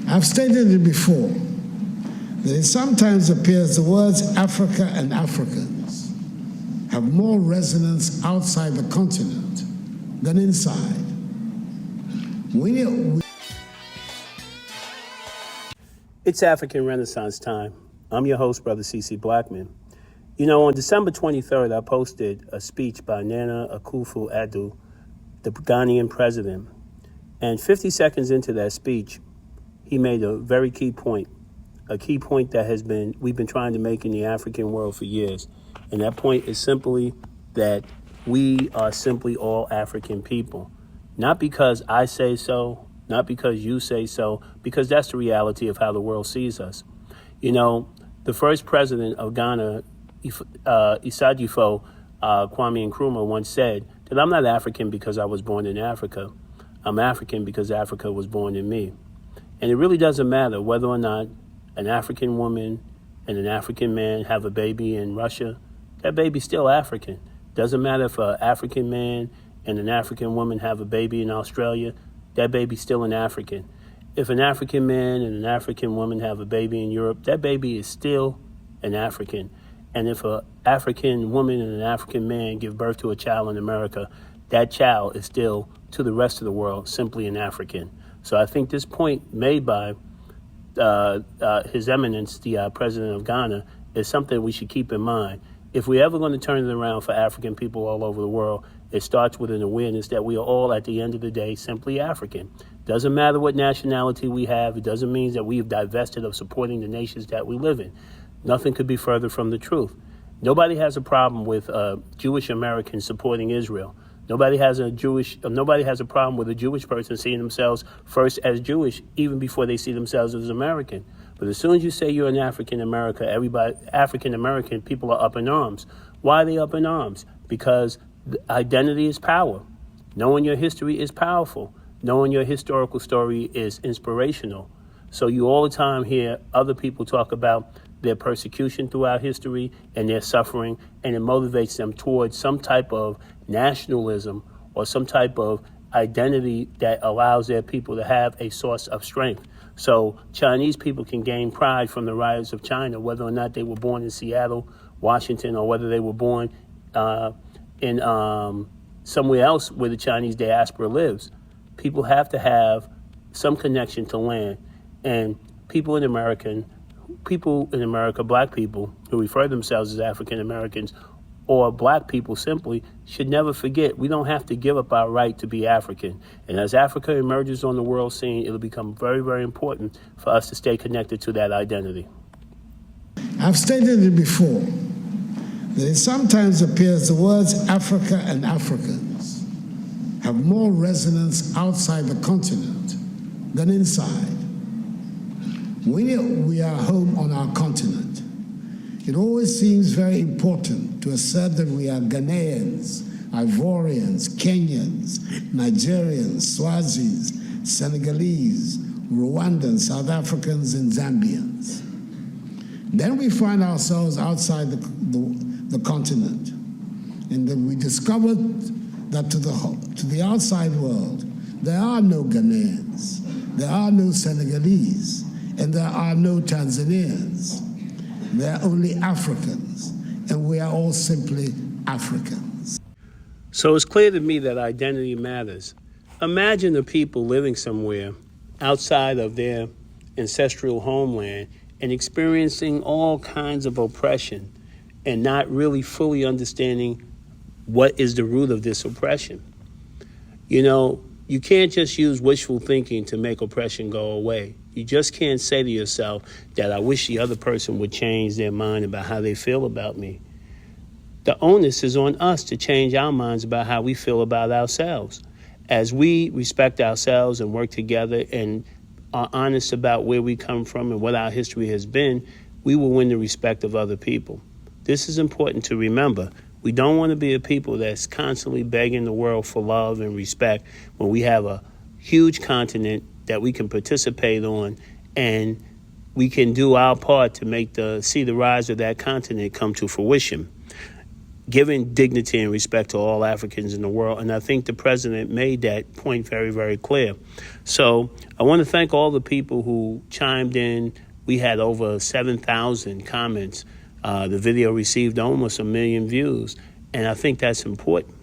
I've stated it before that it sometimes appears the words Africa and Africans have more resonance outside the continent than inside. It's African Renaissance time. I'm your host, Brother C.C.Blackman. You know, on December 23rd, I posted a speech by Nana Akufo-Addo, the Ghanaian president. And 50 seconds into that speech, he made a very key point, a key point that we've been trying to make in the African world for years. And that point is simply that we are simply all African people. Not because I say so, not because you say so, because that's the reality of how the world sees us. You know, the first president of Ghana, Kwame Nkrumah, once said that I'm not African because I was born in Africa. I'm African because Africa was born in me. And it really doesn't matter whether or not an African woman and an African man have a baby in Russia. That baby's still African. Doesn't matter if an African man and an African woman have a baby in Australia. That baby's still an African. If an African man and an African woman have a baby in Europe, that baby is still an African. And if an African woman and an African man give birth to a child in America, that child is still, to the rest of the world, simply an African. So I think this point made by His Eminence, the President of Ghana, is something we should keep in mind. If we're ever going to turn it around for African people all over the world, it starts with an awareness that we are all, at the end of the day, simply African. Doesn't matter what nationality we have. It doesn't mean that we have divested of supporting the nations that we live in. Nothing could be further from the truth. Nobody has a problem with Jewish Americans supporting Israel. Nobody has a problem with a Jewish person seeing themselves first as Jewish, even before they see themselves as American. But as soon as you say you're an African American, people are up in arms. Why are they up in arms? Because identity is power. Knowing your history is powerful. Knowing your historical story is inspirational. So you all the time hear other people talk about their persecution throughout history and their suffering, and it motivates them towards some type of nationalism or some type of identity that allows their people to have a source of strength. So Chinese people can gain pride from the rise of China, whether or not they were born in Seattle, Washington, or whether they were born in somewhere else where the Chinese diaspora lives. People have to have some connection to land, and people in America, black people who refer themselves as African Americans or black people simply, should never forget we don't have to give up our right to be African. And as Africa emerges on the world scene, it'll become very, very important for us to stay connected to that identity. I've stated it before that it sometimes appears the words Africa and Africans have more resonance outside the continent than inside. When we are home on our continent, it always seems very important to assert that we are Ghanaians, Ivorians, Kenyans, Nigerians, Swazis, Senegalese, Rwandans, South Africans, and Zambians. Then we find ourselves outside the continent, and then we discovered that to the outside world, there are no Ghanaians, there are no Senegalese, and there are no Tanzanians. There are only Africans, and we are all simply Africans. So it's clear to me that identity matters. Imagine the people living somewhere outside of their ancestral homeland and experiencing all kinds of oppression and not really fully understanding what is the root of this oppression. You know, you can't just use wishful thinking to make oppression go away. You just can't say to yourself that I wish the other person would change their mind about how they feel about me. The onus is on us to change our minds about how we feel about ourselves. As we respect ourselves and work together and are honest about where we come from and what our history has been, we will win the respect of other people. This is important to remember. We don't want to be a people that's constantly begging the world for love and respect when we have a huge continent that we can participate on, and we can do our part to see the rise of that continent come to fruition. giving dignity and respect to all Africans in the world. And I think the president made that point very, very clear. So I want to thank all the people who chimed in. We had over 7,000 comments. The video received almost 1 million views. And I think that's important.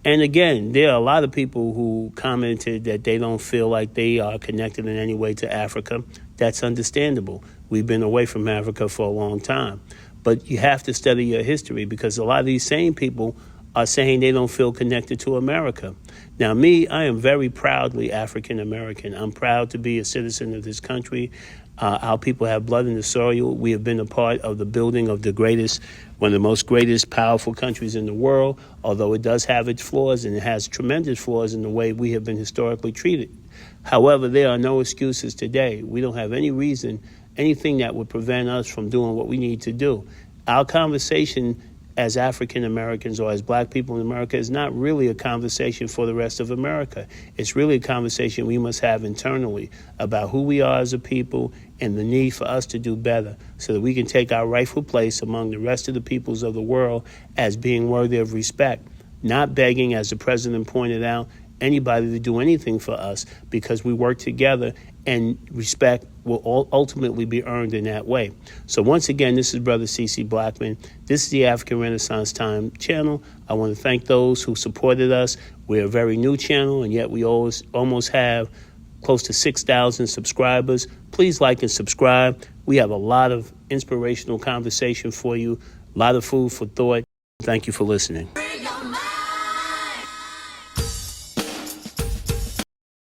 And again, there are a lot of people who commented that they don't feel like they are connected in any way to Africa. That's understandable. We've been away from Africa for a long time. But you have to study your history, because a lot of these same people are saying they don't feel connected to America. Now, me, I am very proudly African American. I'm proud to be a citizen of this country. Our people have blood in the soil. We have been a part of the building of one of the most greatest, powerful countries in the world, although it does have its flaws, and it has tremendous flaws in the way we have been historically treated. However, there are no excuses today. We don't have any reason, anything that would prevent us from doing what we need to do. Our conversation as African Americans or as black people in America is not really a conversation for the rest of America. It's really a conversation we must have internally about who we are as a people and the need for us to do better so that we can take our rightful place among the rest of the peoples of the world as being worthy of respect, not begging, as the president pointed out, anybody to do anything for us, because we work together and respect will ultimately be earned in that way. So once again, this is Brother C.C.Blackman. This is the African Renaissance Time channel. I want to thank those who supported us. We're a very new channel, and yet we almost have close to 6,000 subscribers. Please like and subscribe. We have a lot of inspirational conversation for you, a lot of food for thought. Thank you for listening.